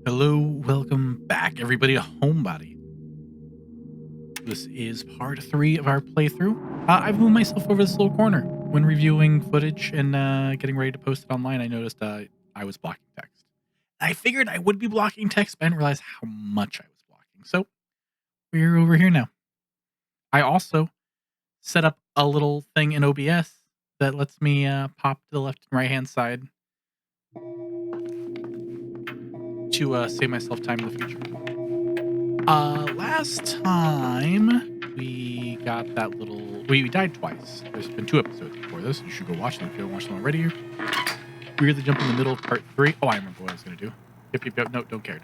Hello, welcome back, everybody, to Homebody. This is part 3 of our playthrough. I've moved myself over this little corner. When reviewing footage and getting ready to post it online, I noticed I was blocking text. I figured I would be blocking text, but I didn't realize how much I was blocking. So we're over here now. I also set up a little thing in OBS that lets me pop to the left and right hand side to save myself time in the future. Last time we got that little. We died twice. There's been 2 episodes before this. You should go watch them if you haven't watched them already. We really jump in the middle of part 3. Oh, I remember what I was gonna do. Yep. No, don't care.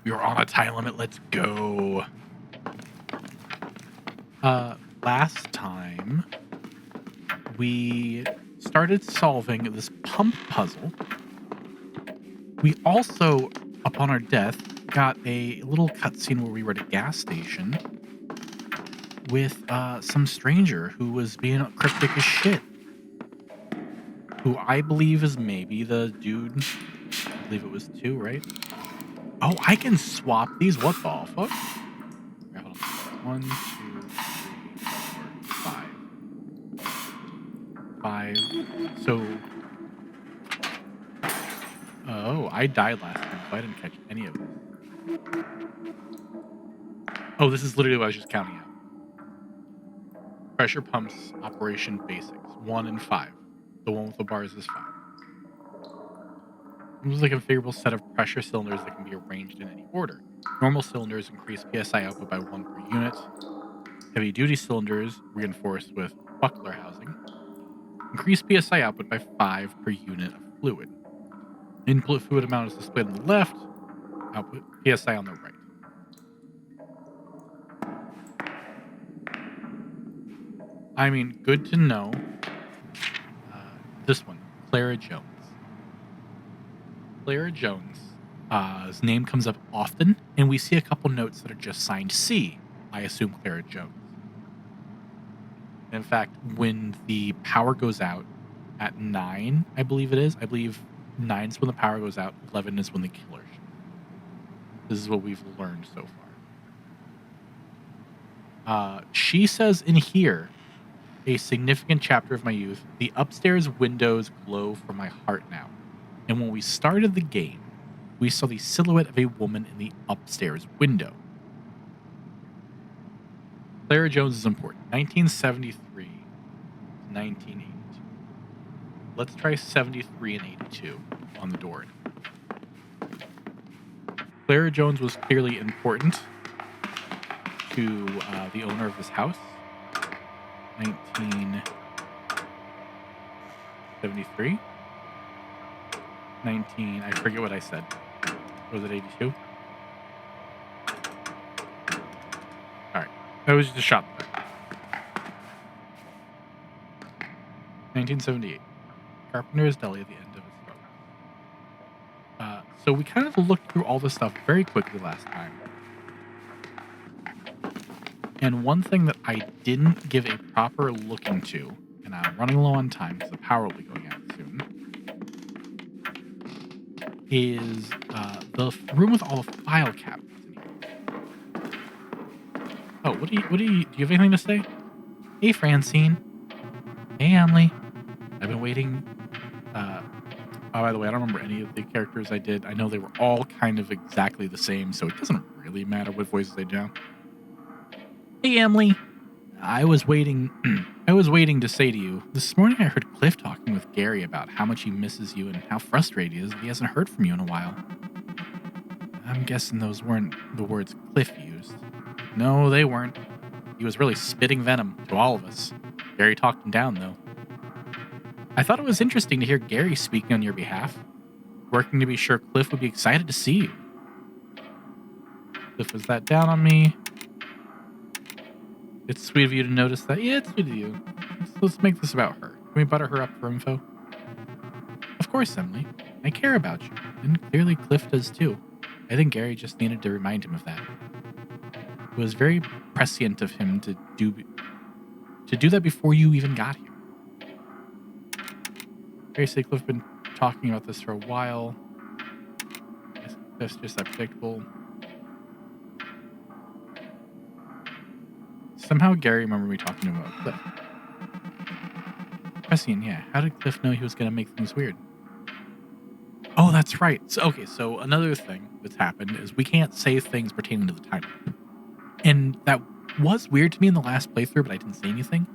We are on a time limit. Let's go. Last time we started solving this pump puzzle. We also, upon our death, got a little cutscene where we were at a gas station with some stranger who was being cryptic as shit. Who I believe is maybe the dude. I believe it was 2, right? Oh, I can swap these. What the fuck? Right, hold on. 1, 2, 3, 4, 5. So. Oh, I died last time, so I didn't catch any of this. Oh, this is literally what I was just counting out. Pressure pumps operation basics 1 and 5. The one with the bars is 5. It was like a configurable set of pressure cylinders that can be arranged in any order. Normal cylinders increase PSI output by 1 per unit. Heavy duty cylinders, reinforced with buckler housing, increase PSI output by 5 per unit of fluid. Input fluid amount is displayed on the left, output PSI on the right. I mean, good to know. This one, Clara Jones. Clara Jones. His name comes up often, and we see a couple notes that are just signed C. I assume Clara Jones. In fact, when the power goes out at 9, I believe it is. I believe 9 is when the power goes out. 11 is when the killer shoots. This is what we've learned so far. She says in here, a significant chapter of my youth, the upstairs windows glow from my heart now. And when we started the game, we saw the silhouette of a woman in the upstairs window. Clara Jones is important. 1973 to 1982. Let's try 73 and 82 on the door. Clara Jones was clearly important to the owner of this house. 1973. I forget what I said. Was it 82? Alright. That was just a shot. 1978. Carpenter's Deli at the end of his road. So we kind of looked through all this stuff very quickly last time. And one thing that I didn't give a proper look into, and I'm running low on time because the power will be going out soon, is the room with all the file cabinets in here. Oh, do you have anything to say? Hey, Francine. Hey, Emily. I've been waiting. By the way, I don't remember any of the characters I did. I know they were all kind of exactly the same, so it doesn't really matter what voices I do. Hey, Emily. I was waiting. I was waiting to say to you. This morning, I heard Cliff talking with Gary about how much he misses you and how frustrated he is that he hasn't heard from you in a while. I'm guessing those weren't the words Cliff used. No, they weren't. He was really spitting venom to all of us. Gary talked him down, though. I thought it was interesting to hear Gary speaking on your behalf, working to be sure Cliff would be excited to see you. Cliff was that down on me. It's sweet of you to notice that. Yeah, it's sweet of you. Let's make this about her. Can we butter her up for info? Of course, Emily. I care about you, and clearly Cliff does too. I think Gary just needed to remind him of that. It was very prescient of him to do that before you even got here. Gary said Cliff been talking about this for a while. That's just that predictable. Somehow Gary remembered me talking to him about Cliff. Prescient, yeah. How did Cliff know he was going to make things weird? Oh, that's right. So another thing that's happened is we can't say things pertaining to the time loop. And that was weird to me in the last playthrough, but I didn't say anything.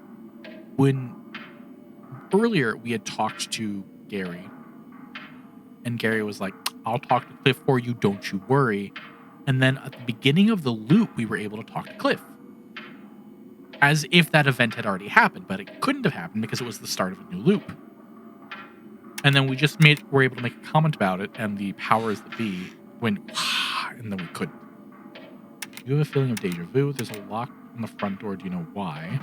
When earlier we had talked to Gary, and Gary was like, I'll talk to Cliff for you, don't you worry. And then at the beginning of the loop, we were able to talk to Cliff. As if that event had already happened, but it couldn't have happened because it was the start of a new loop. And then we were able to make a comment about it, and the powers that be went, and then we couldn't. You have a feeling of deja vu. There's a lock on the front door. Do you know why?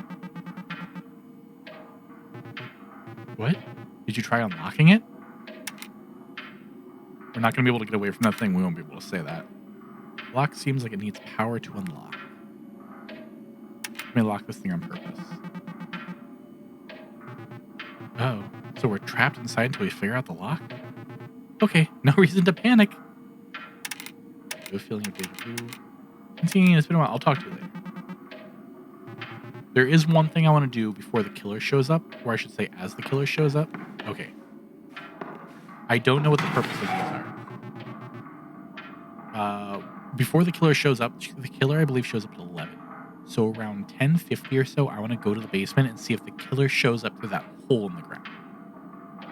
What? Did you try unlocking it? We're not going to be able to get away from that thing. We won't be able to say that. The lock seems like it needs power to unlock. Let me lock this thing on purpose. Oh, so we're trapped inside until we figure out the lock? Okay, no reason to panic. You have a feeling of deja vu. It's been a while. I'll talk to you later. There is one thing I want to do before the killer shows up, or I should say as the killer shows up. Okay. I don't know what the purpose of these are. Before the killer shows up, the killer, I believe, shows up at 11. So around 10:50 or so, I want to go to the basement and see if the killer shows up through that hole in the ground.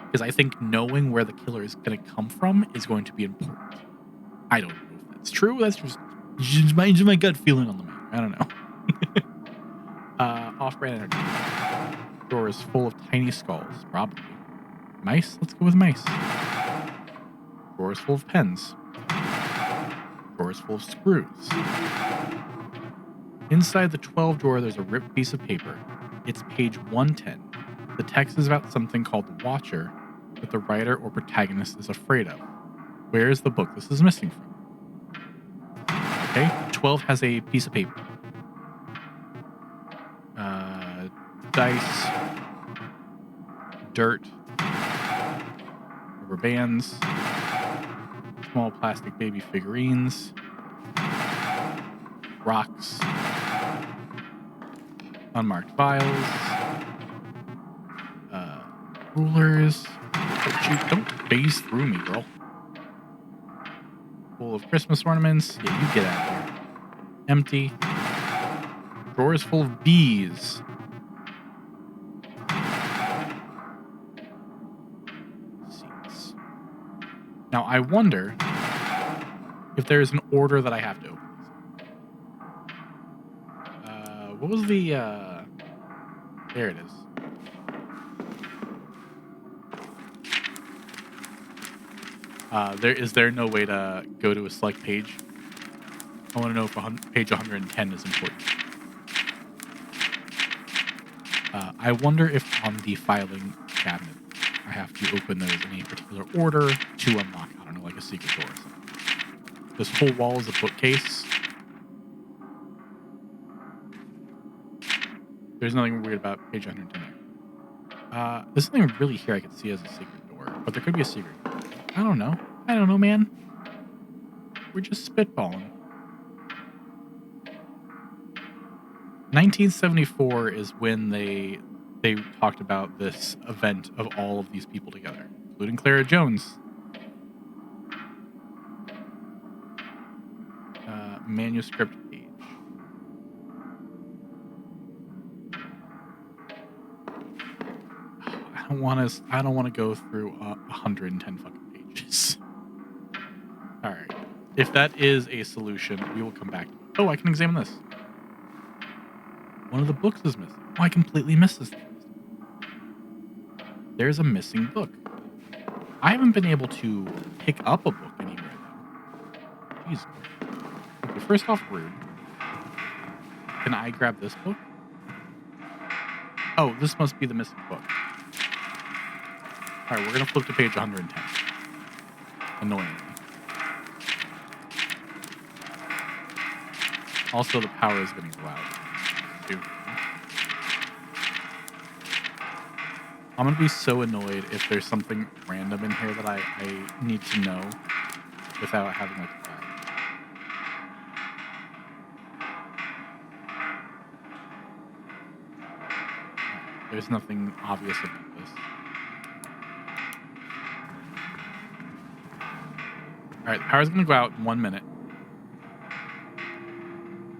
Because I think knowing where the killer is going to come from is going to be important. I don't know if that's true. That's just my gut feeling on the matter. I don't know. Off-brand energy. Door is full of tiny skulls, probably. Mice? Let's go with mice. Drawer is full of pens. Drawer is full of screws. Inside the 12 drawer, there's a ripped piece of paper. It's page 110. The text is about something called the Watcher that the writer or protagonist is afraid of. Where is the book this is missing from? Okay, 12 has a piece of paper. Dice, dirt, rubber bands, small plastic baby figurines, rocks, unmarked vials, rulers. Oh, shoot, don't phase through me, girl. Full of Christmas ornaments. Yeah, you get out of here. Empty. Drawers full of bees. Seats. Now, I wonder if there's an order that I have to open these. What was the... There it is. Is there no way to go to a select page? I want to know if page 110 is important. I wonder if on the filing cabinet, I have to open those in a particular order to unlock, I don't know, like a secret door or something. This whole wall is a bookcase. There's nothing weird about page 110 there. There's something really here I could see as a secret door, but there could be a secret door. I don't know, man. We're just spitballing. 1974 is when they talked about this event of all of these people together, including Clara Jones. Manuscript page. I don't want to go through 110 fucking pages. All right. If that is a solution, we will come back to it. Oh, I can examine this. One of the books is missing. Oh, I completely missed this. There's a missing book. I haven't been able to pick up a book anywhere, though. Jeez. Okay, first off, rude. Can I grab this book? Oh, this must be the missing book. All right, we're going to flip to page 110. Annoyingly. Also, the power is getting loud. Dude. I'm going to be so annoyed if there's something random in here that I need to know without having like There's nothing obvious about this. All right, the power's going to go out in 1 minute.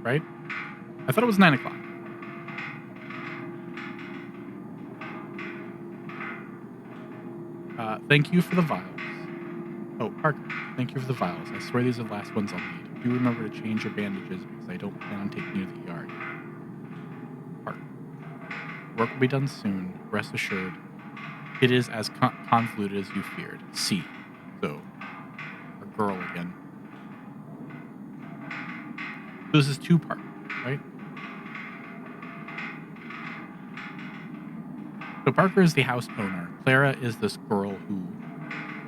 Right? I thought it was 9 o'clock. Thank you for the vials. Oh, Parker, thank you for the vials. I swear these are the last ones I'll need. Do remember to change your bandages because I don't plan on taking you to the yard. Parker, work will be done soon. Rest assured. It is as convoluted as you feared. C. So, our girl again. So this is 2 Parker, right? So Parker is the house owner. Clara is this girl who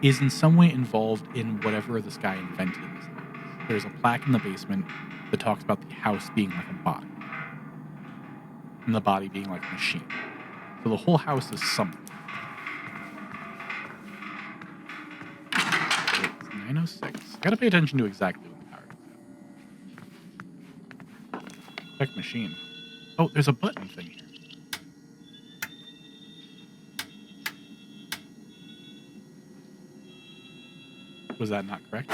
is in some way involved in whatever this guy invented in this house. There's a plaque in the basement that talks about the house being like a body. And the body being like a machine. So the whole house is something. It's 9:06. I gotta pay attention to exactly when the power goes out. Check machine. Oh, there's a button thing here. Was that not correct?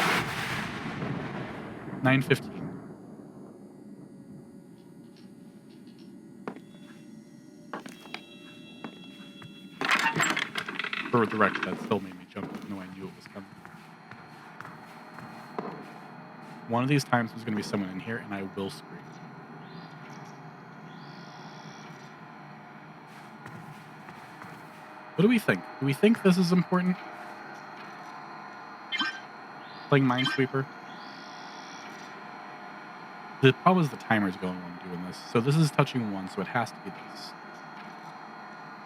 9:15. For the record, that still made me jump even though I knew it was coming. One of these times there's going to be someone in here and I will scream. What do we think? Do we think this is important? Playing Minesweeper? The problem is the timer's going when I'm doing this. So this is touching 1, so it has to be this.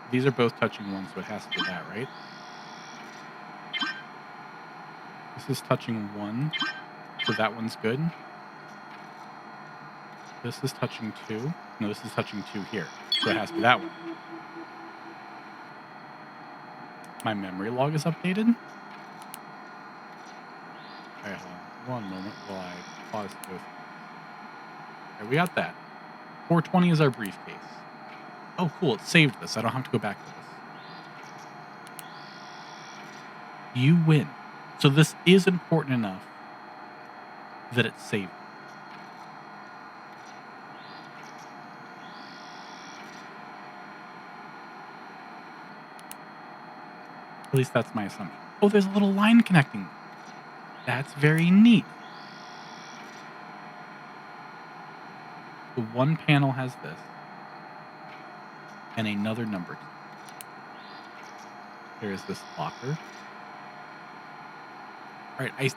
These are both touching 1, so it has to be that, right? This is touching 1, so that one's good. This is touching 2. No, this is touching 2 here, so it has to be that one. My memory log is updated. All right, hold on 1 moment while I pause to go through. All right, we got that. 420 is our briefcase. Oh, cool. It saved this. I don't have to go back to this. You win. So this is important enough that it's saved. At least that's my assumption. Oh, there's a little line connecting them. That's very neat. The one panel has this. And another number key. There is this locker. All right,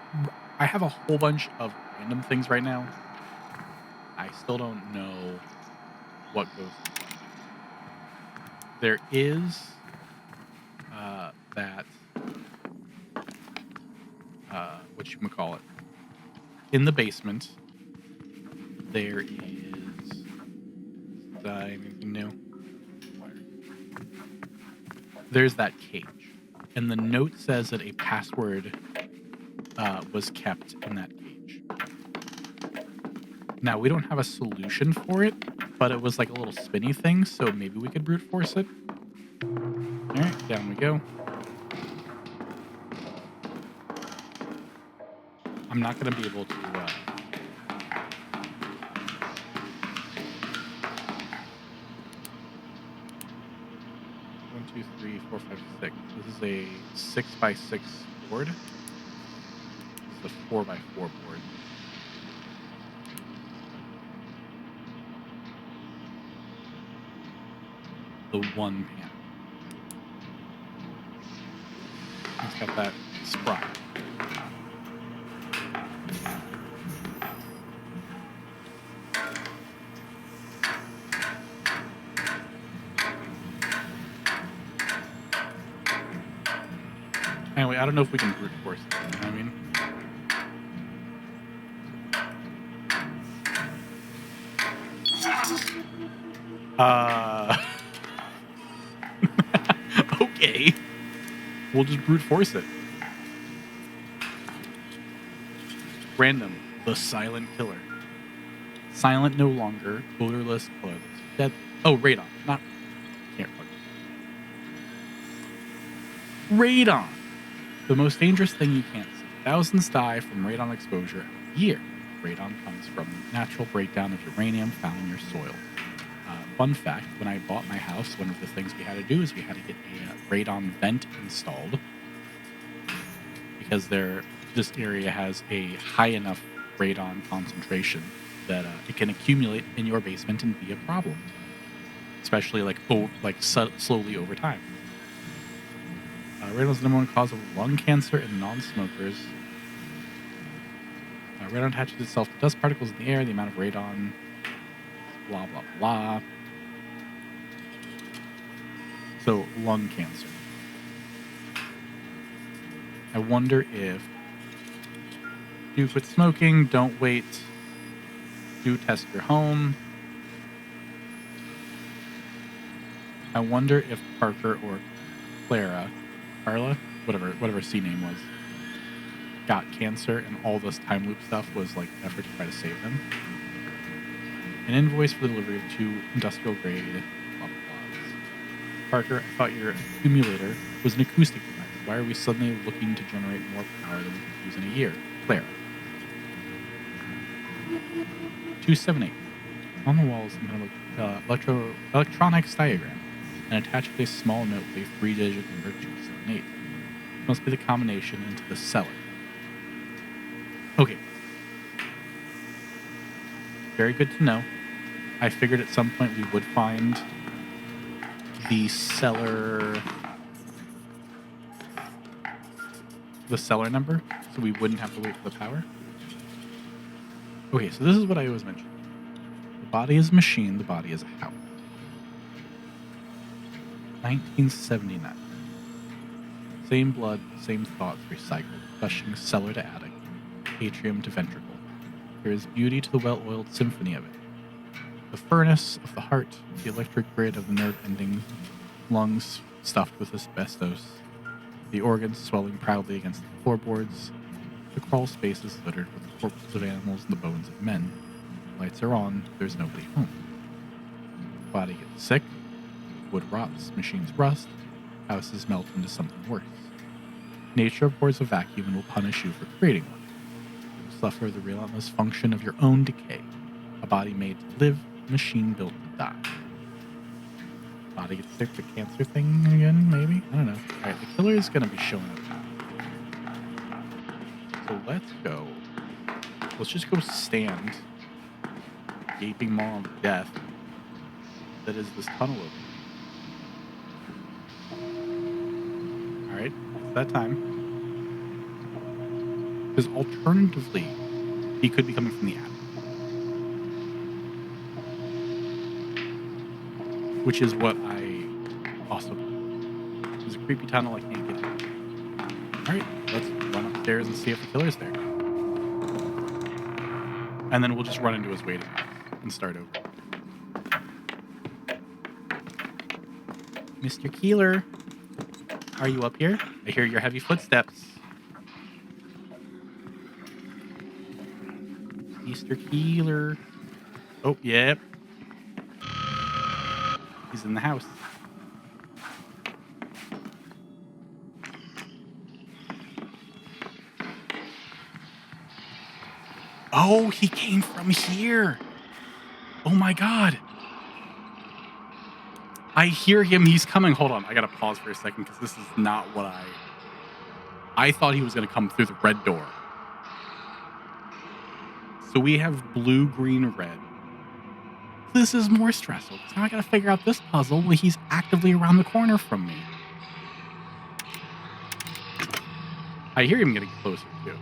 I have a whole bunch of random things right now. I still don't know what goes with what. There is that whatchamacallit. In the basement, there is anything new? There's that cage. And the note says that a password was kept in that cage. Now, we don't have a solution for it, but it was like a little spinny thing, so maybe we could brute force it. All right, down we go. I'm not going to be able to... 1, 2, 3, 4, 5, 6. This is a 6x6 board. This is a 4x4 board. The one panel. It's got that sprocket. Anyway, I don't know if we can brute force it. You know what I mean? Okay. We'll just brute force it. Random. The silent killer. Silent no longer. Odorless, colorless. Dead. Oh, radon. Not. Can't fucking. Radon, the most dangerous thing you can't see. Thousands die from radon exposure every year. Radon comes from natural breakdown of uranium found in your soil. Fun fact, when I bought my house, one of the things we had to do is we had to get a radon vent installed because this area has a high enough radon concentration that it can accumulate in your basement and be a problem, especially slowly over time. Radon is the number one cause of lung cancer in non-smokers. Radon attaches itself to dust particles in the air. The amount of radon, blah, blah, blah. So, lung cancer. I wonder if do quit smoking, don't wait, do test your home. I wonder if Parker or Carla, whatever C name was, got cancer and all this time loop stuff was like an effort to try to save them. An invoice for the delivery of 2 industrial grade blah blah blahs. Parker, I thought your accumulator was an acoustic device. Why are we suddenly looking to generate more power than we could use in a year? Clara. 278. On the wall is some kind of electronics diagram, and attached with a small note with a 3-digit number 278. Must be the combination into the cellar. Okay. Very good to know. I figured at some point we would find the cellar number, so we wouldn't have to wait for the power. Okay, so this is what I always mention. The body is a machine, the body is a house. 1979. Same blood, same thoughts recycled, gushing cellar to attic, atrium to ventricle. There is beauty to the well-oiled symphony of it. The furnace of the heart, the electric grid of the nerve endings, lungs stuffed with asbestos, the organs swelling proudly against the floorboards, the crawl spaces littered with the corpses of animals and the bones of men. Lights are on, there's nobody home. Body gets sick, wood rots, machines rust, houses melt into something worse. Nature abhors a vacuum and will punish you for creating one. You will suffer the relentless function of your own decay. A body made to live, a machine built to die. Body gets sick, the cancer thing again, maybe? I don't know. Alright, the killer is going to be showing up now. So let's go. Let's just go stand. Gaping maw of death that is this tunnel opening. Alright, it's that time. Because alternatively, he could be coming from the attic. Which is what I also do. There's a creepy tunnel I can't get in. Alright, let's run upstairs and see if the killer's there. And then we'll just run into his waiting room and start over. Mr. Keeler, are you up here? I hear your heavy footsteps. Mr. Keeler. Oh, yep. He's in the house. Oh, he came from here. Oh my god. I hear him. He's coming. Hold on. I gotta pause for a second because this is not what I thought he was gonna come through the red door. So we have blue, green, red. This is more stressful because now I gotta figure out this puzzle where he's actively around the corner from me. I hear him getting closer too.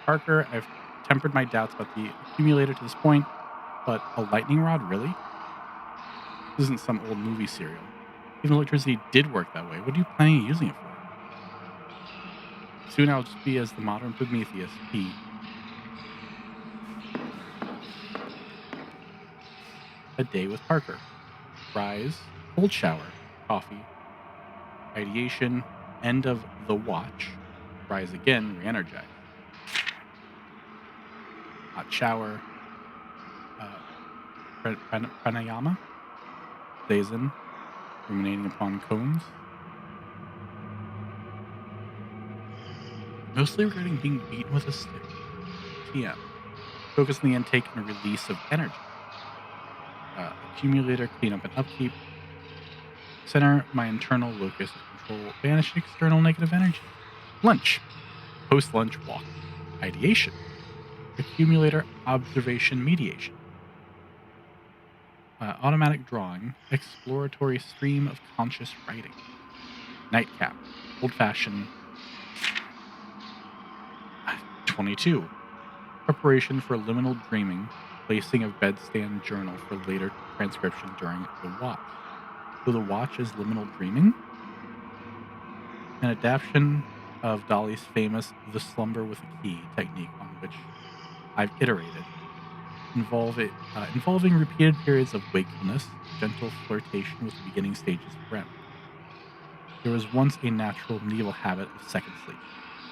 Parker, I've tempered my doubts about the accumulator to this point, but a lightning rod, really? This isn't some old movie serial. Even electricity did work that way. What are you planning on using it for? Soon I'll just be as the modern Prometheus, P. A day with Parker. Rise, cold shower, coffee, ideation, end of the watch, rise again, re-energize. hot shower, pranayama, zazen, ruminating upon cones. Mostly regarding being beaten with a stick. TM. Focus on the intake and release of energy. Accumulator, cleanup and upkeep. Center my internal locus of control. Banish external negative energy. Lunch. Post-lunch walk. Ideation. Accumulator, observation, mediation. Automatic drawing. Exploratory stream of conscious writing. Nightcap. Old-fashioned. 22. Preparation for liminal dreaming. Placing of bedstand journal for later transcription during the watch. So the watch is liminal dreaming? An adaptation of Dolly's famous The Slumber with a Key technique on which I've iterated, involving repeated periods of wakefulness, gentle flirtation with the beginning stages of REM. There was once a natural medieval habit of second sleep,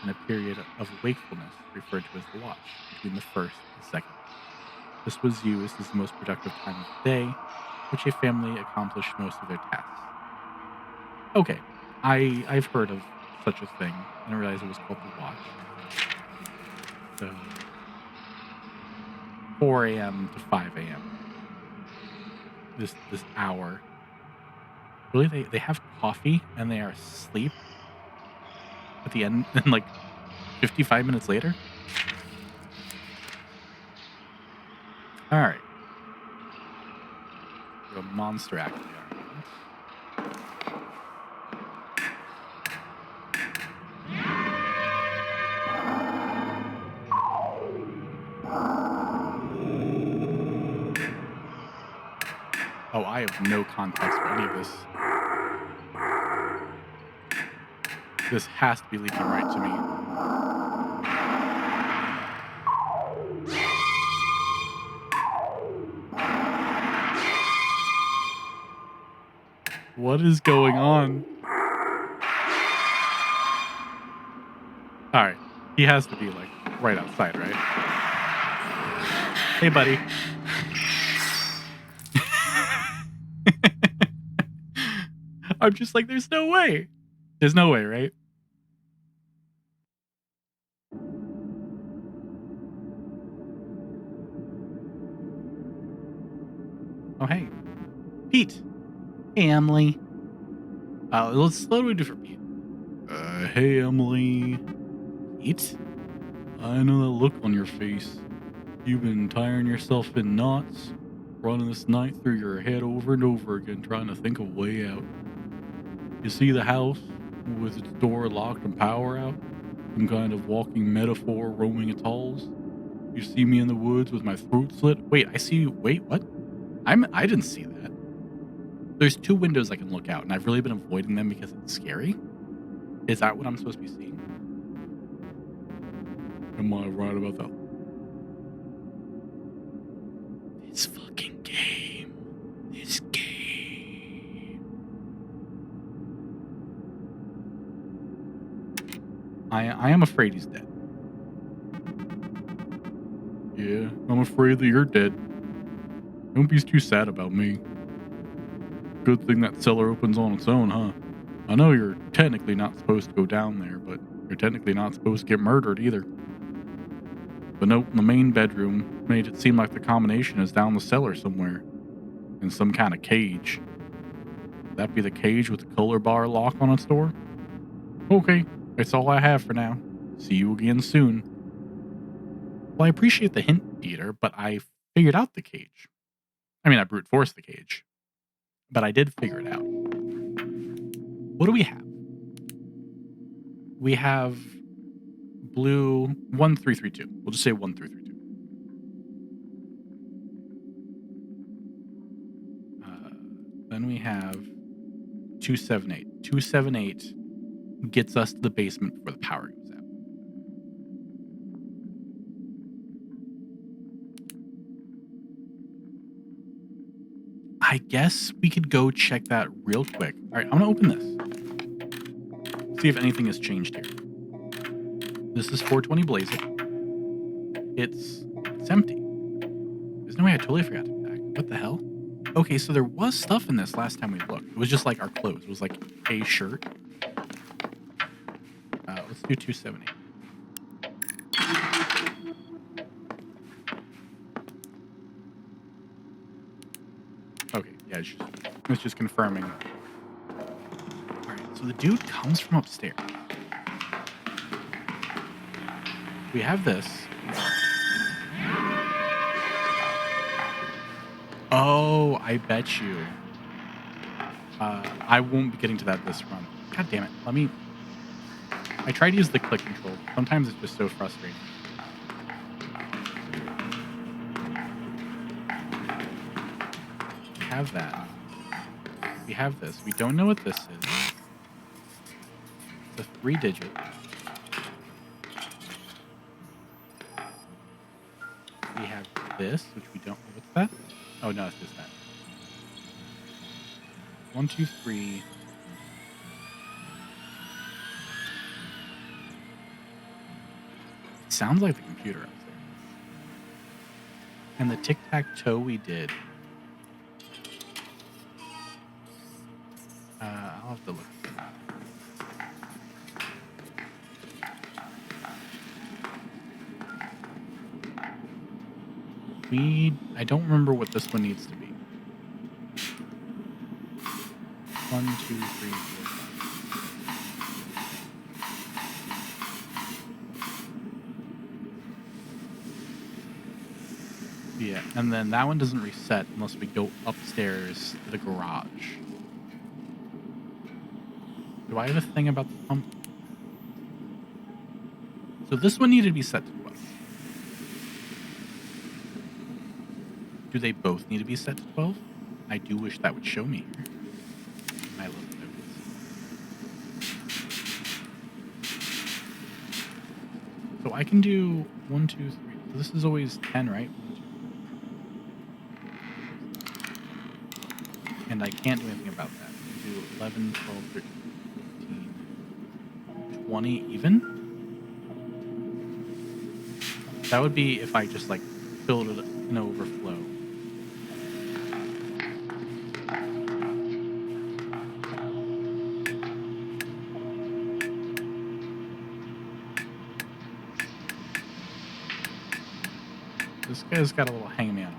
and a period of wakefulness referred to as the watch, between the first and second. This was used as the most productive time of the day, which a family accomplished most of their tasks. Okay, I've heard of such a thing. I didn't realize it was called the watch. So 4 a.m. to 5 a.m. This hour. Really, they have coffee and they are asleep at the end, and like 55 minutes later. All right, a monster actually. Oh, I have no context for any of this. This has to be leaking right to me. What is going on? All right. He has to be like right outside, right? Hey, buddy. I'm just like, there's no way. There's no way, right? Oh, hey. Pete. Hey, Emily. What do we do for Pete? Hey, Emily. Pete? I know that look on your face. You've been tiring yourself in knots, running this night through your head over and over again, trying to think of a way out. You see the house with its door locked and power out? Some kind of walking metaphor roaming atolls? You see me in the woods with my throat slit? Wait, I see you. Wait, what? I didn't see that. There's 2 windows I can look out, and I've really been avoiding them because it's scary. Is that what I'm supposed to be seeing? Am I right about that? This fucking game. This game. I am afraid he's dead. Yeah, I'm afraid that you're dead. Don't be too sad about me. Good thing that cellar opens on its own, huh? I know you're technically not supposed to go down there, but you're technically not supposed to get murdered either. The note in the main bedroom made it seem like the combination is down the cellar somewhere, in some kind of cage. Would that be the cage with the color bar lock on its door? Okay, that's all I have for now. See you again soon. Well, I appreciate the hint, Peter, but I figured out the cage. I mean, I brute forced the cage, but I did figure it out. What do we have? We have blue 1332. We'll just say 1332. Then we have 278. 278 gets us to the basement before the power goes out. I guess we could go check that real quick. All right, I'm gonna open this. See if anything has changed here. This is 420 Blaze It. It's It's empty. There's no way I totally forgot to pack. What the hell? Okay, so there was stuff in this last time we looked. It was just like our clothes. It was like a shirt. Let's do 270. Okay, yeah, it's just confirming. All right, so the dude comes from upstairs. We have this. Oh, I bet you. I won't be getting to that this run. God damn it. I try to use the click control. Sometimes it's just so frustrating. We have that. We have this. We don't know what this is. It's a 3-digit. We have this, which we don't know what's that. Oh no, it's just that. 1, 2, 3. It sounds like the computer up there. And the tic-tac-toe we did. I'll have to look at that. I don't remember what this one needs to be. 1, 2, 3, 4, 5. Yeah, and then that one doesn't reset unless we go upstairs to the garage. Do I have a thing about the pump? So this one needed to be set to 12. Do they both need to be set to 12? I do wish that would show me here. My little notes. So I can do 1, 2, 3. So this is always 10, right? 1, 2. And I can't do anything about that. I can do 11, 12, 13, 14, 20 even? That would be if I just like filled it in overflow. This guy's got a little hangman on.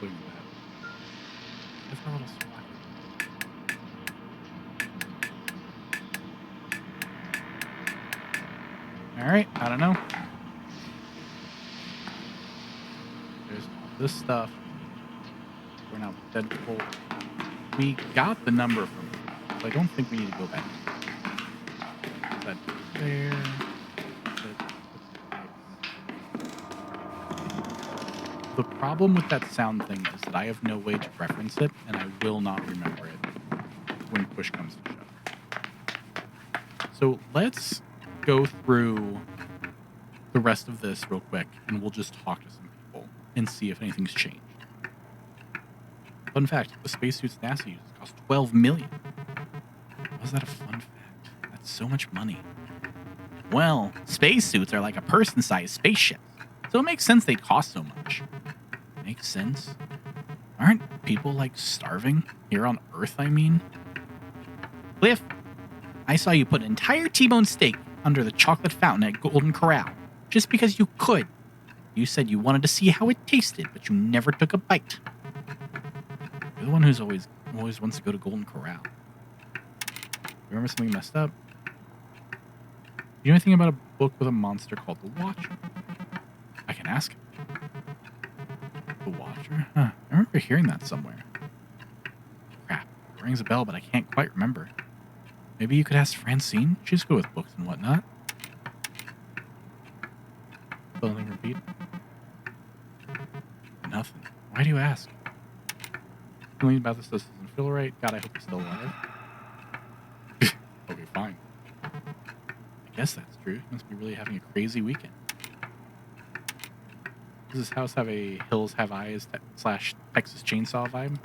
Look at that. It's a little swat. Alright, I don't know. There's all this stuff. We're now Deadpool. We got the number from him, so I don't think we need to go back. That there. The problem with that sound thing is that I have no way to reference it, and I will not remember it when push comes to shove. So let's go through the rest of this real quick, and we'll just talk to some people and see if anything's changed. Fun fact, the spacesuits NASA uses cost $12 million. How's that a fun fact? That's so much money. Well, spacesuits are like a person-sized spaceship, so it makes sense they'd cost so much. Makes sense. Aren't people, like, starving? Here on Earth, I mean? Cliff, I saw you put an entire T-bone steak under the chocolate fountain at Golden Corral, just because you could. You said you wanted to see how it tasted, but you never took a bite. You're the one who's always wants to go to Golden Corral. Remember something messed up? You know anything about a book with a monster called The Watcher? I can ask him. The Watcher? Huh. I remember hearing that somewhere. Crap. It rings a bell, but I can't quite remember. Maybe you could ask Francine? She's good with books and whatnot. Something repeat? Nothing. Why do you ask? Feeling about this doesn't feel right. God, I hope he's still alive. Okay, fine. I guess that's true. He must be really having a crazy weekend. Does this house have a Hills Have Eyes / Texas Chainsaw vibe?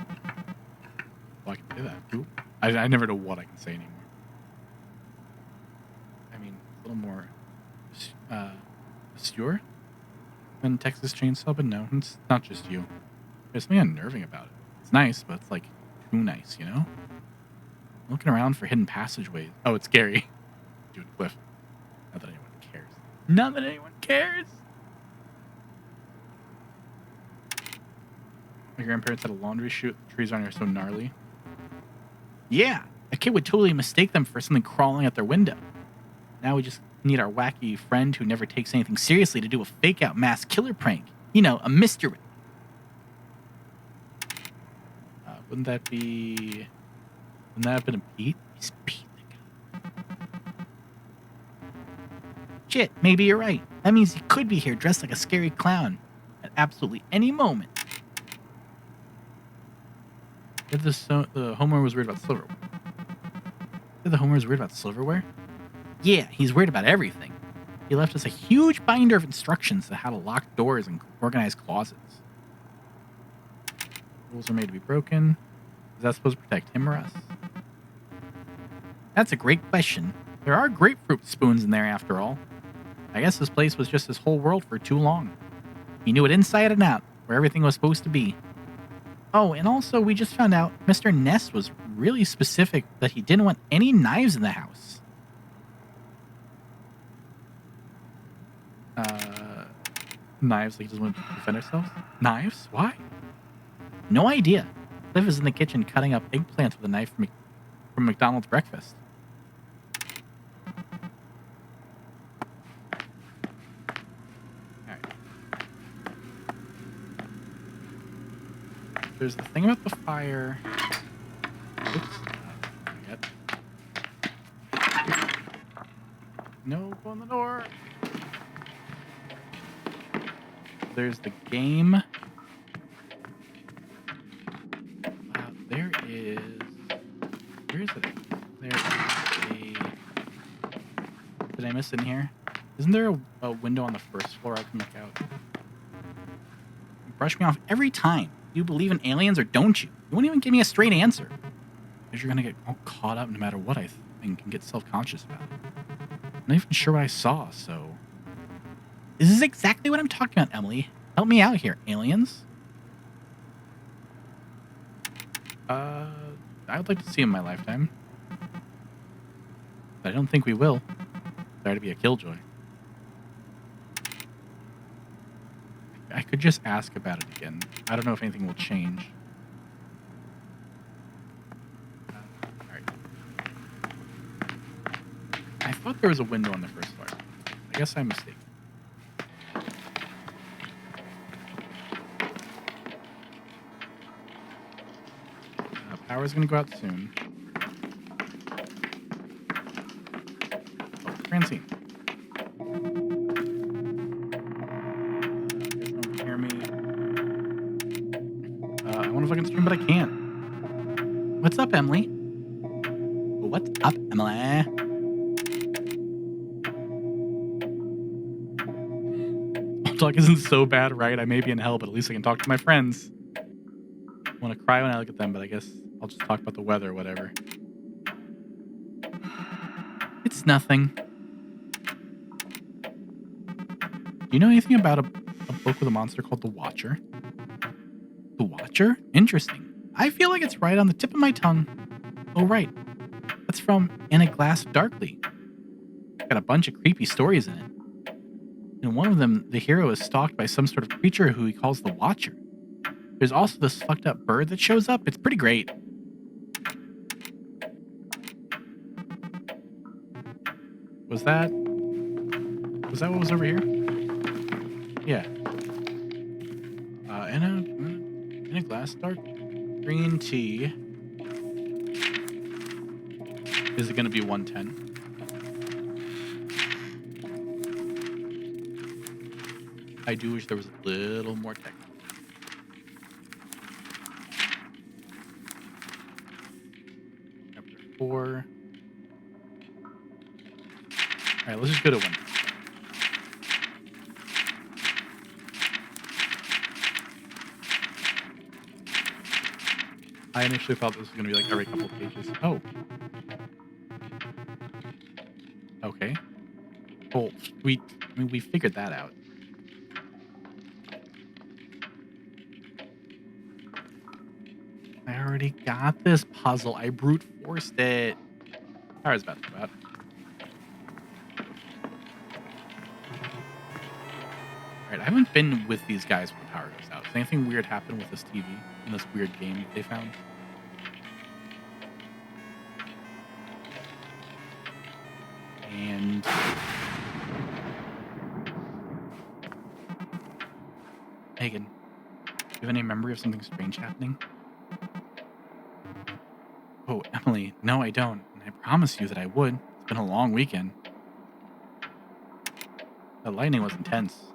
Well, I can say that. Ooh. I never know what I can say anymore. a little more obscure than Texas Chainsaw, but no, it's not just you. There's something unnerving about it. It's nice, but it's like too nice, you know? Looking around for hidden passageways. Oh, it's Gary. Dude, Cliff. Not that anyone cares. Not that anyone cares. My grandparents had a laundry chute. The trees around here are so gnarly. Yeah, a kid would totally mistake them for something crawling out their window. Now we just need our wacky friend who never takes anything seriously to do a fake-out mass killer prank. You know, a mystery. Wouldn't that have been a Pete? He's Pete. Shit, maybe you're right. That means he could be here dressed like a scary clown at absolutely any moment. If the homeowner was worried about silverware. If the homeowner was worried about silverware? Yeah, he's worried about everything. He left us a huge binder of instructions on how to lock doors and organize closets. Rules are made to be broken. Is that supposed to protect him or us? That's a great question. There are grapefruit spoons in there after all. I guess this place was just his whole world for too long. He knew it inside and out, where everything was supposed to be. Oh, and also we just found out Mr. Ness was really specific that he didn't want any knives in the house. Knives, like he doesn't want to defend ourselves? Knives? Why? No idea. Cliff is in the kitchen cutting up eggplants with a knife from McDonald's breakfast. Alright. There's the thing about the fire. Oops. No, go in the door. There's the game. Wow, there is... Where is it? There is a... Did I miss it in here? Isn't there a window on the first floor I can look out? You brush me off every time. Do you believe in aliens or don't you? You won't even give me a straight answer. Because you're going to get all caught up no matter what I think and get self-conscious about it. I'm not even sure what I saw, so... This is exactly what I'm talking about, Emily. Help me out here, aliens. I would like to see in my lifetime. But I don't think we will. Sorry to be a killjoy. I could just ask about it again. I don't know if anything will change. Alright. I thought there was a window on the first floor. I guess I'm mistaken. Power's gonna go out soon. Oh, Francine. You guys don't hear me. I want to fucking stream, but I can't. What's up, Emily? What's up, Emily? Talk isn't so bad, right? I may be in hell, but at least I can talk to my friends. I want to cry when I look at them, but I guess I'll just talk about the weather or whatever. It's nothing. Do you know anything about a book with a monster called The Watcher? The Watcher? Interesting. I feel like it's right on the tip of my tongue. Oh, right. That's from In a Glass Darkly. Got a bunch of creepy stories in it. In one of them, the hero is stalked by some sort of creature who he calls the Watcher. There's also this fucked up bird that shows up. It's pretty great. Was that what was over here? Yeah. In a glass dark green tea. Is it going to be 110? I do wish there was a little more text. Chapter 4. Alright, let's just go to 1. I initially thought this was going to be like every couple of pages. Oh. Okay. Well, we figured that out. I already got this puzzle. I brute forced it. Power's about to go out. Alright, I haven't been with these guys when the power goes out. Does anything weird happen with this TV in this weird game that they found? And Megan, do you have any memory of something strange happening? Oh, Emily, no, I don't. And I promise you that I would. It's been a long weekend. The lightning was intense.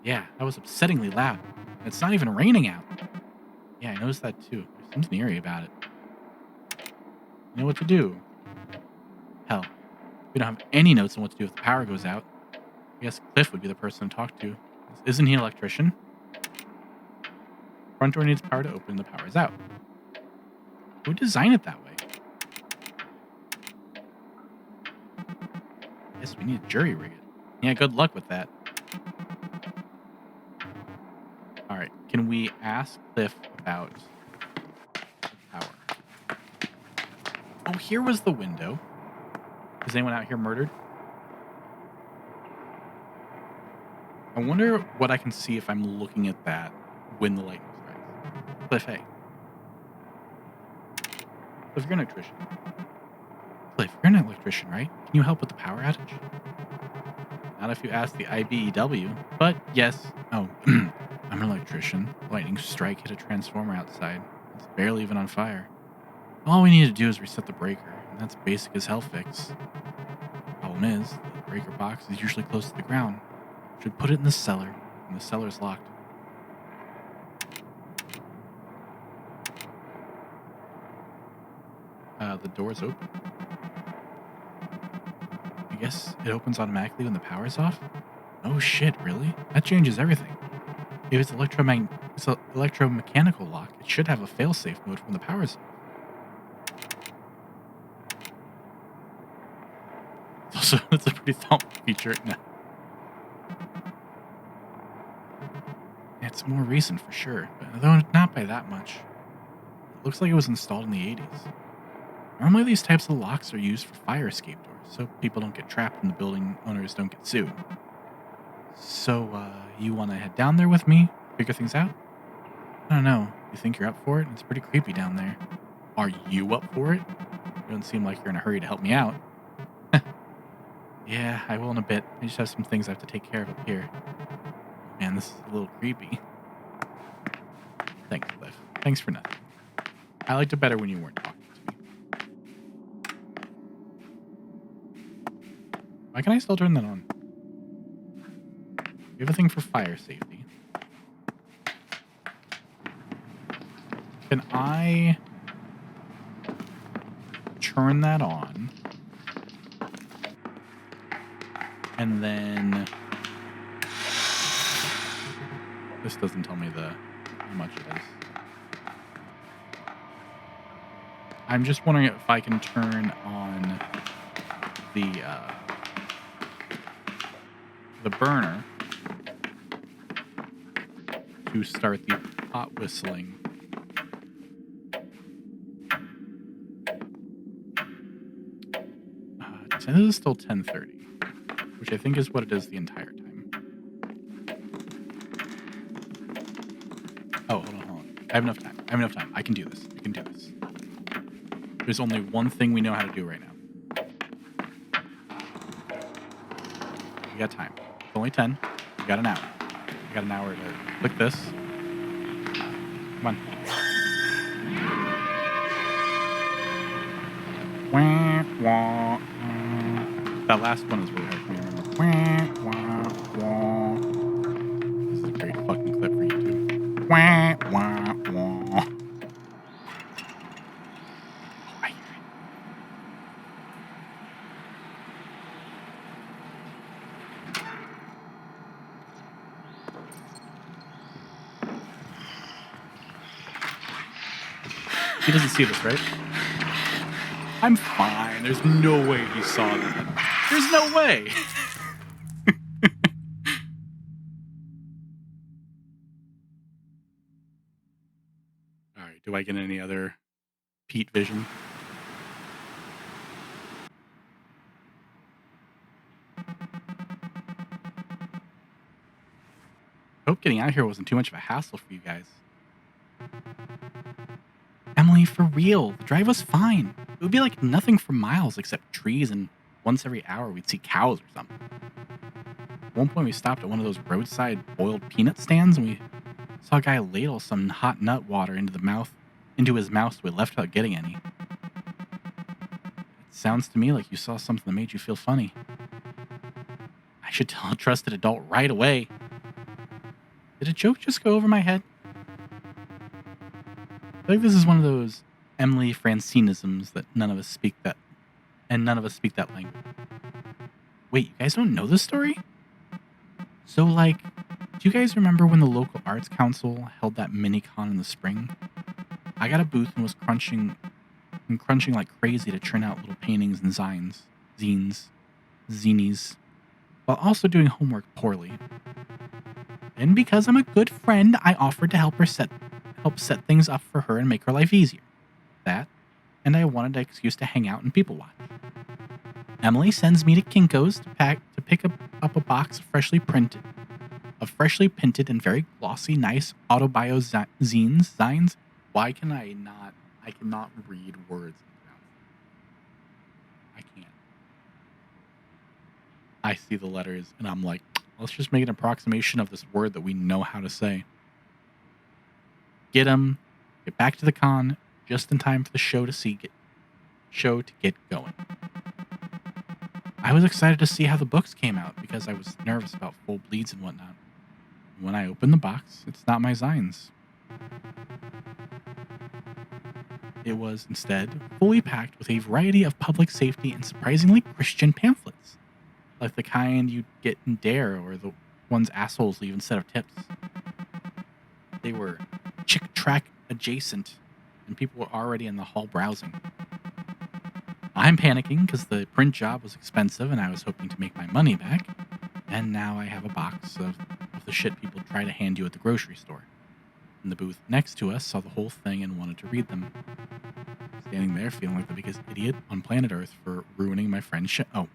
Yeah, that was upsettingly loud. It's not even raining out. Yeah, I noticed that too. There's something eerie about it. You know what to do? Hell, we don't have any notes on what to do if the power goes out. I guess Cliff would be the person to talk to. Isn't he an electrician? Front door needs power to open, the power is out. Who designed it that way? Guess we need to jury rig it. Yeah, good luck with that. Alright, can we ask Cliff about the power? Oh, here was the window. Is anyone out here murdered? I wonder what I can see if I'm looking at that when the lightning strikes. Cliff, hey. Cliff, you're an electrician. Cliff, you're an electrician, right? Can you help with the power outage? Not if you ask the IBEW, but yes. Oh, I'm an electrician. Lightning strike hit a transformer outside. It's barely even on fire. All we need to do is reset the breaker, and that's basic as hell fix. Problem is, the breaker box is usually close to the ground. Should put it in the cellar, and the cellar's locked. The door's open. I guess it opens automatically when the power's off? Oh shit, really? That changes everything. If it's it's an electromechanical lock, it should have a failsafe mode when the power's off. It's a pretty thoughtful feature. No. It's more recent for sure, but though not by that much. It looks like it was installed in the 80s. Normally these types of locks are used for fire escape doors, so people don't get trapped and the building owners don't get sued. So, you want to head down there with me? Figure things out? I don't know. You think you're up for it? It's pretty creepy down there. Are you up for it? You don't seem like you're in a hurry to help me out. Yeah, I will in a bit. I just have some things I have to take care of up here. Man, this is a little creepy. Thanks, Cliff. Thanks for nothing. I liked it better when you weren't talking to me. Why can I still turn that on? We have a thing for fire safety. Can I turn that on? And then this doesn't tell me how much it is. I'm just wondering if I can turn on the burner to start the hot whistling. This is still 10:30, which I think is what it is the entire time. Oh, hold on. I have enough time. I can do this. There's only one thing we know how to do right now. We got time. It's only 10. We got an hour. We got an hour to click this. Come on. Wah, wah, that last one is really hard for me to remember. Wah, wah, wah. This is a great fucking clip for YouTube. Wah, wah, wah. He doesn't see this, right? I'm fine. There's no way he saw that. There's no way. Do I get any other Pete vision? Hope getting out here wasn't too much of a hassle for you guys. Emily, for real, the drive was fine. It would be like nothing for miles except trees, and once every hour we'd see cows or something. At one point we stopped at one of those roadside boiled peanut stands and we saw a guy ladle some hot nut water into his mouth, so we left without getting any. It sounds to me like you saw something that made you feel funny. I should tell a trusted adult right away. Did a joke just go over my head? I feel like this is one of those Emily Francinisms that none of us speak that language. Wait, you guys don't know this story? So, like, do you guys remember when the local arts council held that mini con in the spring? I got a booth and was crunching like crazy to churn out little paintings and zines, while also doing homework poorly. And because I'm a good friend, I offered to help set things up for her and make her life easier. That, and I wanted an excuse to hang out and people watch. Emily sends me to Kinko's to pick up a box of freshly printed and very glossy, nice autobio zines. Why can I not? I cannot read words. I can't. I see the letters and I'm like, let's just make an approximation of this word that we know how to say. Get back to the con just in time for the show to get going. I was excited to see how the books came out because I was nervous about full bleeds and whatnot. When I opened the box, it's not my zines. It was instead fully packed with a variety of public safety and surprisingly Christian pamphlets, like the kind you'd get in Dare or the ones assholes leave instead of tips. They were Chick Track adjacent, and people were already in the hall browsing. I'm panicking because the print job was expensive and I was hoping to make my money back, and now I have a box of the shit people try to hand you at the grocery store. And the booth next to us saw the whole thing and wanted to read them. Standing there feeling like the biggest idiot on planet Earth for ruining my friend's shit. Oh.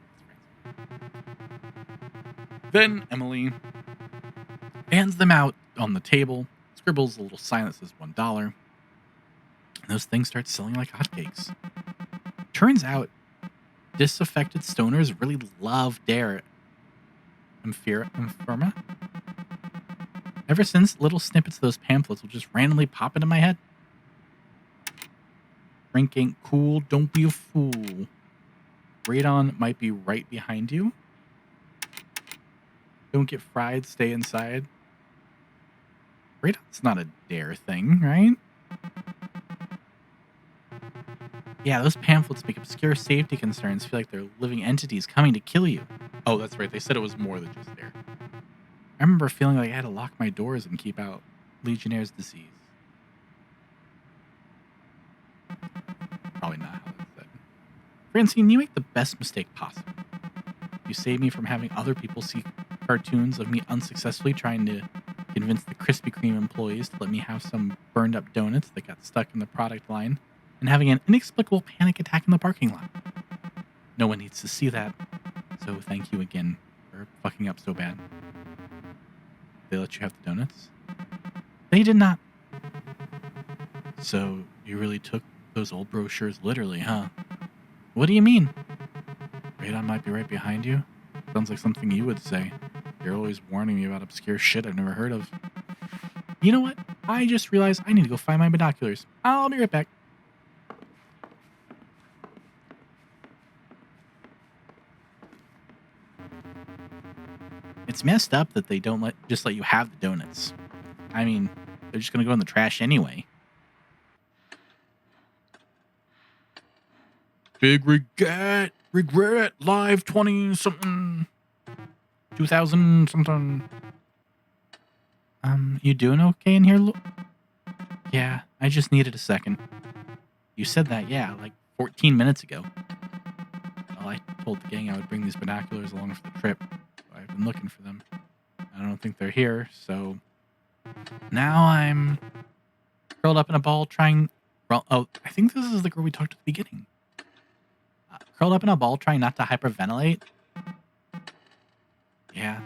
Then Emily hands them out on the table, scribbles a little sign that says $1, and those things start selling like hotcakes. Turns out, disaffected stoners really love Dare Infirma. Ever since, little snippets of those pamphlets will just randomly pop into my head. Drink ain't cool, don't be a fool. Radon might be right behind you. Don't get fried, stay inside. Radon's not a Dare thing, right? Yeah, those pamphlets make obscure safety concerns feel like they're living entities coming to kill you. Oh, that's right. They said it was more than just Dare. I remember feeling like I had to lock my doors and keep out Legionnaire's disease. Probably not how that's said. Francine, you make the best mistake possible. You saved me from having other people see cartoons of me unsuccessfully trying to convince the Krispy Kreme employees to let me have some burned up donuts that got stuck in the product line, and having an inexplicable panic attack in the parking lot. No one needs to see that, so thank you again for fucking up so bad. They let you have the donuts? They did not. So you really took those old brochures literally, huh? What do you mean? Radon might be right behind you? Sounds like something you would say. You're always warning me about obscure shit I've never heard of. You know what? I just realized I need to go find my binoculars. I'll be right back. It's messed up that they don't just let you have the donuts. I mean, they're just gonna go in the trash anyway. Big regret, live 20 something, 2000 something. You doing okay in here? Yeah, I just needed a second. You said that, yeah, like 14 minutes ago. Well, I told the gang I would bring these binoculars along for the trip. I've been looking for them. I don't think they're here, so now I'm Curled up in a ball trying... Oh, I think this is the girl we talked to at the beginning. Curled up in a ball trying not to hyperventilate. Yeah.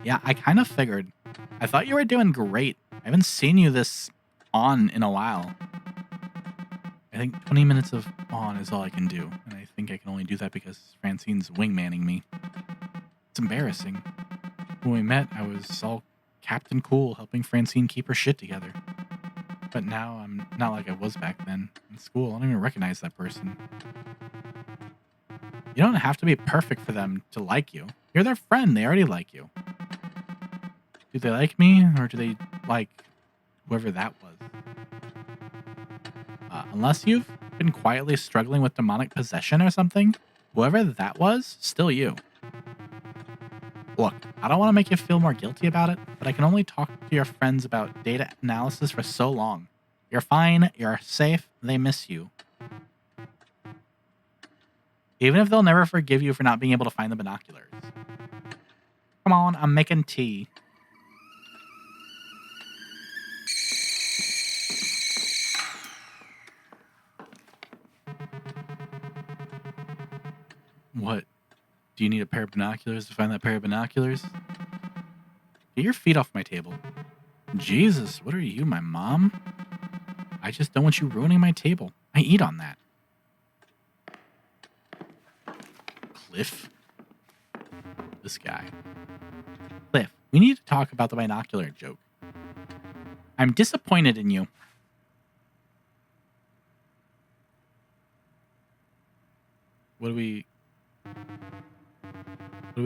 Yeah, I kind of figured. I thought you were doing great. I haven't seen you this on in a while. I think 20 minutes of on is all I can do. And I think I can only do that because Francine's wingmanning me. It's embarrassing. When we met, I was all Captain Cool, helping Francine keep her shit together. But now I'm not like I was back then. In school, I don't even recognize that person. You don't have to be perfect for them to like you. You're their friend. They already like you. Do they like me, or do they like whoever that was? Unless you've been quietly struggling with demonic possession or something, whoever that was, still you. Look, I don't want to make you feel more guilty about it, but I can only talk to your friends about data analysis for so long. You're fine, you're safe, they miss you. Even if they'll never forgive you for not being able to find the binoculars. Come on, I'm making tea. What? Do you need a pair of binoculars to find that pair of binoculars? Get your feet off my table. Jesus, what are you, my mom? I just don't want you ruining my table. I eat on that. Cliff? This guy. Cliff, we need to talk about the binocular joke. I'm disappointed in you. What are we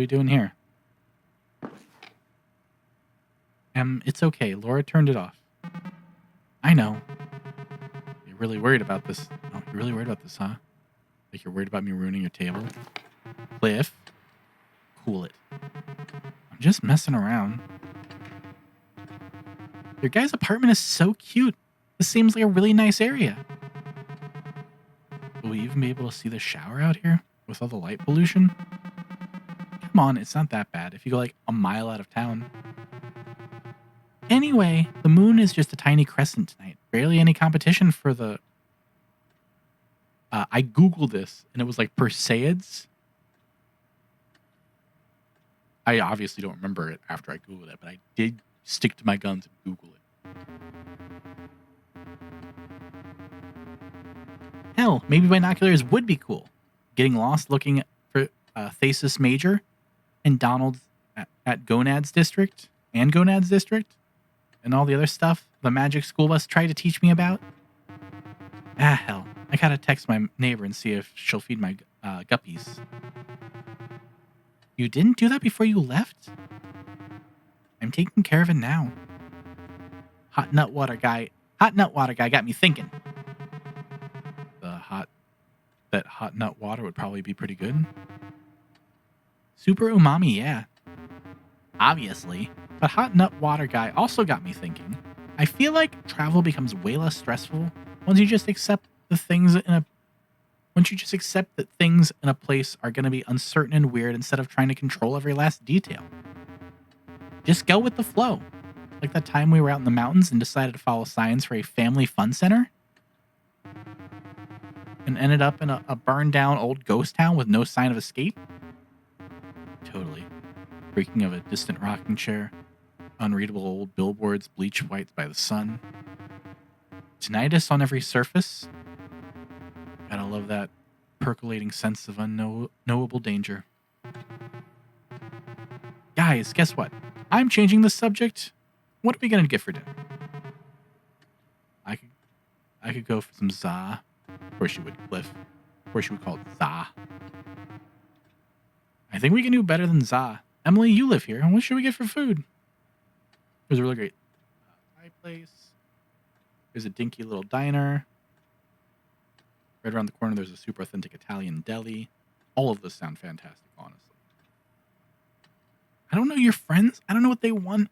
doing here? It's okay. Laura turned it off. I know. You're really worried about this. Oh, you're really worried about this, huh? Like you're worried about me ruining your table? Cliff, cool it. I'm just messing around. Your guy's apartment is so cute. This seems like a really nice area. Will we even be able to see the shower out here with all the light pollution? Come on, it's not that bad if you go like a mile out of town. Anyway, the moon is just a tiny crescent tonight. Barely any competition for the... I Googled this, and it was like Perseids. I obviously don't remember it after I Googled it, but I did stick to my guns and Google it. Hell, maybe binoculars would be cool. Getting lost looking for Thesis Major and Donald's at Gonads District and Gonads District and all the other stuff the magic school bus tried to teach me about. Ah, hell. I gotta text my neighbor and see if she'll feed my guppies. You didn't do that before you left? I'm taking care of it now. Hot nut water guy got me thinking. That hot nut water would probably be pretty good. Super umami, yeah. Obviously. But hot nut water guy also got me thinking. I feel like travel becomes way less stressful once you just accept that things in a place are going to be uncertain and weird instead of trying to control every last detail. Just go with the flow. Like that time we were out in the mountains and decided to follow signs for a family fun center and ended up in a burned down old ghost town with no sign of escape. Totally. Creaking of a distant rocking chair, unreadable old billboards bleached white by the sun. Tinnitus on every surface. Gotta love that percolating sense of unknowable danger. Guys, guess what? I'm changing the subject. What are we gonna get for dinner? I could go for some za. Of course you would, Cliff. Of course you would call it za. I think we can do better than za. Emily, you live here. What should we get for food? There's a really great Thai place. There's a dinky little diner. Right around the corner, there's a super authentic Italian deli. All of those sound fantastic, honestly. I don't know your friends. I don't know what they want.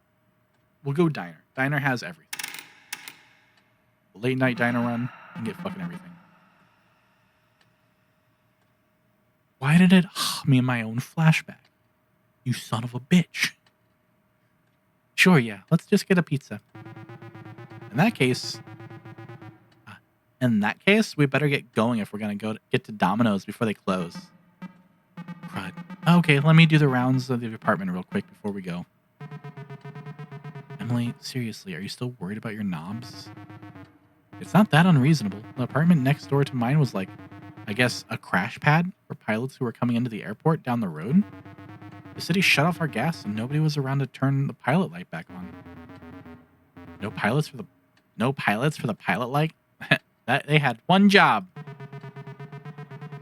We'll go diner. Diner has everything. Late night diner run. You can get fucking everything. Why did it me in my own flashback? You son of a bitch. Sure, yeah. Let's just get a pizza. In that case, we better get going if we're gonna get to Domino's before they close. Crud. Okay, let me do the rounds of the apartment real quick before we go. Emily, seriously, are you still worried about your knobs? It's not that unreasonable. The apartment next door to mine was like, I guess, a crash pad for pilots who were coming into the airport down the road. The city shut off our gas and nobody was around to turn the pilot light back on. No pilots for the pilot light? That they had one job.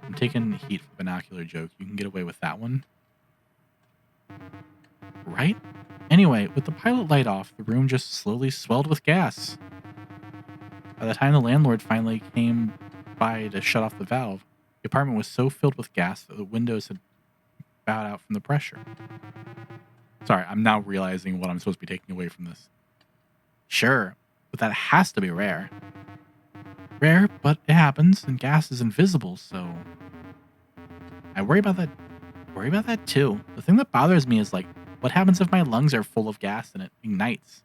I'm taking heat for the binocular joke. You can get away with that one. Right? Anyway, with the pilot light off, the room just slowly swelled with gas. By the time the landlord finally came by to shut off the valve, the apartment was so filled with gas that the windows had bowed out from the pressure. Sorry, I'm now realizing what I'm supposed to be taking away from this. Sure, but that has to be rare. Rare, but it happens, and gas is invisible, so I worry about that. Worry about that too. The thing that bothers me is like, what happens if my lungs are full of gas and it ignites?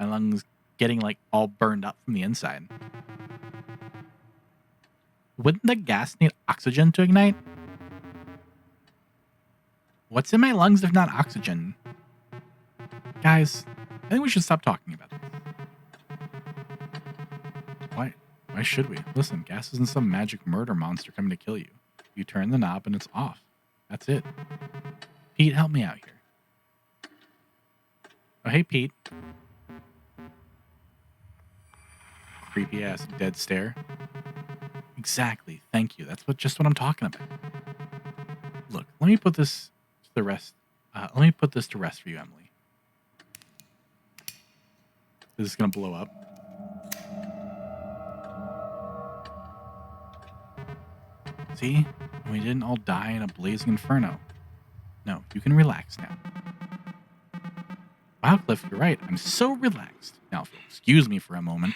My lungs getting like all burned up from the inside. Wouldn't the gas need oxygen to ignite? What's in my lungs if not oxygen? Guys, I think we should stop talking about this. Why should we? Listen, gas isn't some magic murder monster coming to kill you. You turn the knob and it's off. That's it. Pete, help me out here. Oh, hey, Pete. Creepy ass dead stare. Exactly. Thank you. That's just what I'm talking about. Look, let me put this to the rest. Let me put this to rest for you, Emily. This is gonna blow up. See? We didn't all die in a blazing inferno. No, you can relax now. Wow, Cliff, you're right. I'm so relaxed. Now, if you'll excuse me for a moment.